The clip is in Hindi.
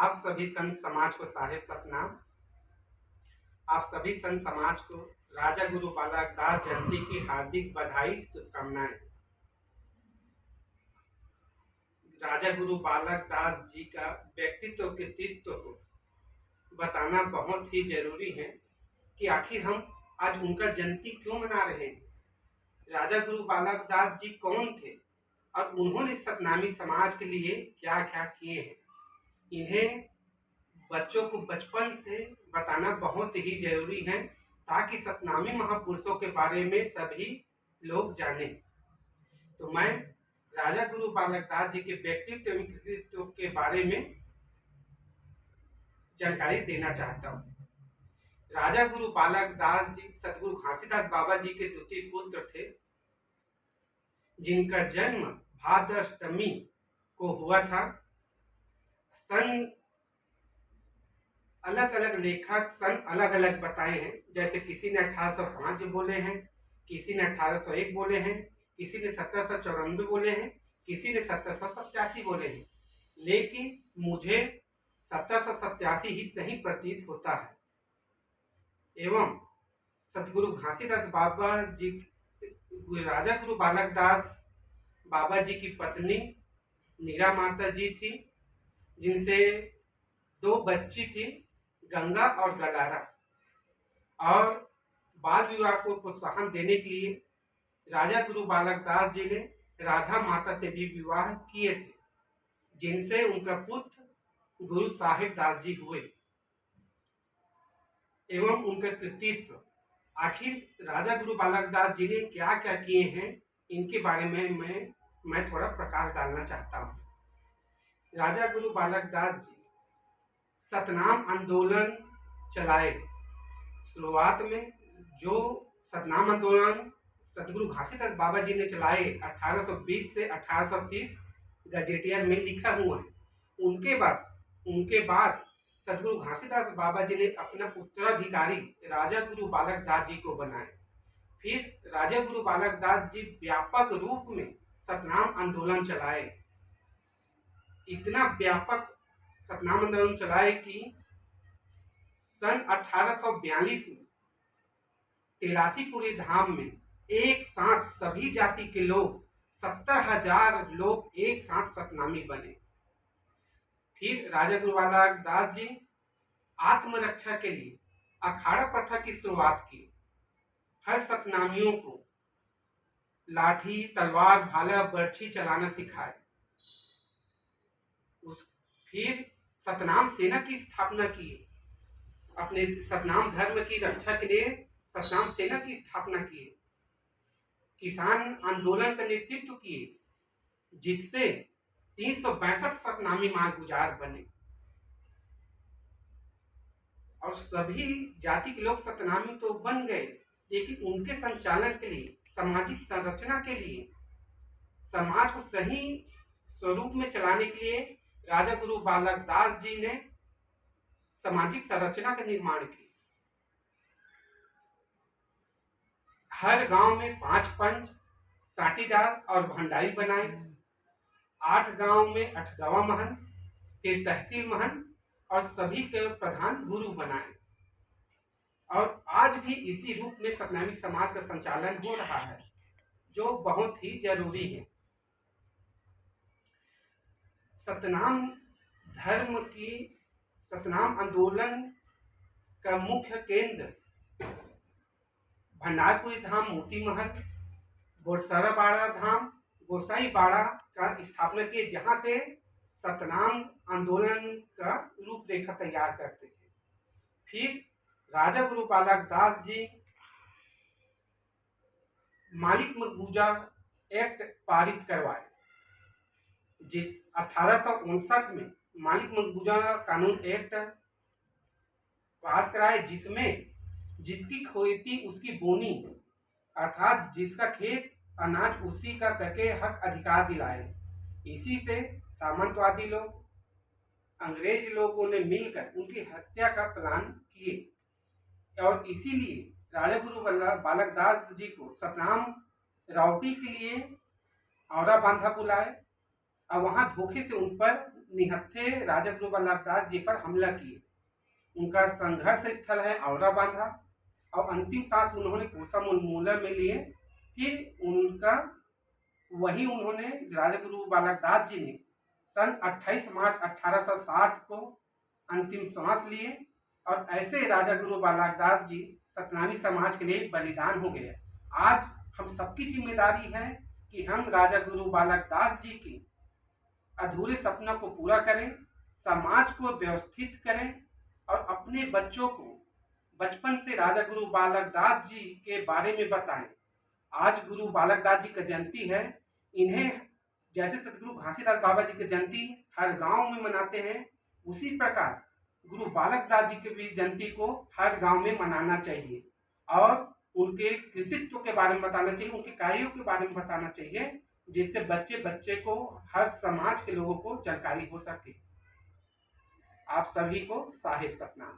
आप सभी संत समाज को साहिब सतनाम। आप सभी संत समाज को राजा गुरु बालक दास जयंती की हार्दिक बधाई शुभकामनाएं। राजा गुरु बालक दास जी का व्यक्तित्व कृतित्व को बताना बहुत ही जरूरी है कि आखिर हम आज उनका जयंती क्यों मना रहे हैं। राजा गुरु बालक दास जी कौन थे और उन्होंने सतनामी समाज के लिए क्या क्या किए हैं, इन्हें बच्चों को बचपन से बताना बहुत ही जरूरी है ताकि सतनामी महापुरुषों के बारे में सभी लोग जाने। तो मैं राजा गुरु बालक दास जी के व्यक्तित्व एवं कृतित्व के बारे में जानकारी देना चाहता हूँ। राजा गुरु बालक दास जी सतगुरु घासीदास बाबा जी के द्वितीय पुत्र थे, जिनका जन्म भाद्र अष्टमी को हुआ था। सन अलग अलग लेखक सन अलग अलग बताए हैं, जैसे किसी ने 1805 बोले हैं, किसी ने 1801 बोले हैं, किसी ने 1794 बोले हैं, किसी ने 1787 बोले हैं, लेकिन मुझे 1787 ही सही प्रतीत होता है। एवं सतगुरु घासीदास बाबा जी, राजा गुरु बालक दास बाबा जी की पत्नी नीरा माता जी थी, जिनसे 2 बच्ची थी, गंगा और गलारा। और बाल विवाह को प्रोत्साहन देने के लिए राजा गुरु बालक दास जी ने राधा माता से भी विवाह किए थे, जिनसे उनका पुत्र गुरु साहिब दास जी हुए। एवं उनका कृतित्व, आखिर राजा गुरु बालक दास जी ने क्या क्या किए हैं, इनके बारे में मैं थोड़ा प्रकाश डालना चाहता हूँ। राजा गुरु बालक दास जी सतनाम आंदोलन चलाए। शुरुआत में जो सतनाम आंदोलन सतगुरु घासीदास बाबा जी ने चलाए 1820 से 1830 गजेटियर में लिखा हुआ है। उनके बाद सतगुरु घासीदास बाबा जी ने अपना उत्तराधिकारी राजा गुरु बालक दास जी को बनाए। फिर राजा गुरु बालक दास जी व्यापक रूप में सतनाम आंदोलन चलाए। इतना व्यापक सतनाम आंदोलन चलाए कि सन 1842 में तेलासीपुरी धाम में एक साथ सभी जाति के लोग 70,000 लोग एक साथ सतनामी बने। फिर राजा गुरु बालक दास जी आत्मरक्षा के लिए अखाड़ा प्रथा की शुरुआत की। हर सतनामियों को लाठी, तलवार, भाला, बर्छी चलाना सिखाए। फिर सतनाम सेना की स्थापना की। अपने सतनाम धर्म की रक्षा के लिए सतनाम सेना की स्थापना की। किसान आंदोलन का नेतृत्व किए, जिससे 362 सतनामी मार्गुजार बने और सभी जाति के लोग सतनामी तो बन गए, लेकिन उनके संचालन के लिए, सामाजिक संरचना के लिए, समाज को सही स्वरूप में चलाने के लिए राजा गुरु बालक दास जी ने सामाजिक संरचना का निर्माण किया। हर गांव में 5 पंच, साटीदार और भंडारी बनाए। 8 गांव में 8 गवाह महंत, फिर तहसील महंत और सभी के प्रधान गुरु बनाए। और आज भी इसी रूप में सतनामी समाज का संचालन हो रहा है, जो बहुत ही जरूरी है। सतनाम धर्म की सतनाम आंदोलन का मुख्य केंद्र भंडारपुरी धाम, मोती महल, बोरसरा बाड़ा धाम, गोसाई बाड़ा का स्थापना किए, जहां से सतनाम आंदोलन का रूपरेखा तैयार करते थे। फिर राजा गुरु बालक दास जी मालिक मकबूजा एक्ट पारित करवाए, जिस 1859 में मालिक मकबूजा कानून एक्ट पास कराए, जिसमें जिसकी खेती उसकी बोनी, अर्थात जिसका खेत अनाज उसी का करके हक अधिकार दिलाए। इसी से सामंतवादी लोग, अंग्रेज लोगों ने मिलकर उनकी हत्या का प्लान किए और इसीलिए राजा गुरु बालक दास जी को सतनाम राउटी के लिए औरा बांधा बुलाए और वहां धोखे से उन पर निहत्थे राजा गुरु बालक दास जी पर हमला किए। उनका संघर्ष स्थल है औरा बांधा और अंतिम सांस उन्होंने कोसम उन्मूलन में लिए। फिर उनका वही उन्होंने राजा गुरु बालक दास जी ने सन 28 मार्च 1860 को अंतिम सांस लिए और ऐसे राजा गुरु बालक दास जी सतनामी समाज के लिए बलिदान हो गए। आज हम सबकी जिम्मेदारी है कि हम राजा गुरु बालक दास जी की अधूरे सपनों को पूरा करें, समाज को व्यवस्थित करें और अपने बच्चों को बचपन से राजा गुरु बालक दास जी के बारे में बताएं। आज गुरु बालक दास जी की जयंती है। इन्हें जैसे सतगुरु घासीदास बाबा जी की जयंती हर गांव में मनाते हैं, उसी प्रकार गुरु बालक दास जी की भी जयंती को हर गांव में मनाना चाहिए और उनके कृतित्व के बारे में बताना चाहिए, उनके कार्यों के बारे में बताना चाहिए, जिससे बच्चे को हर समाज के लोगों को जानकारी हो सके। आप सभी को साहिब सतनाम।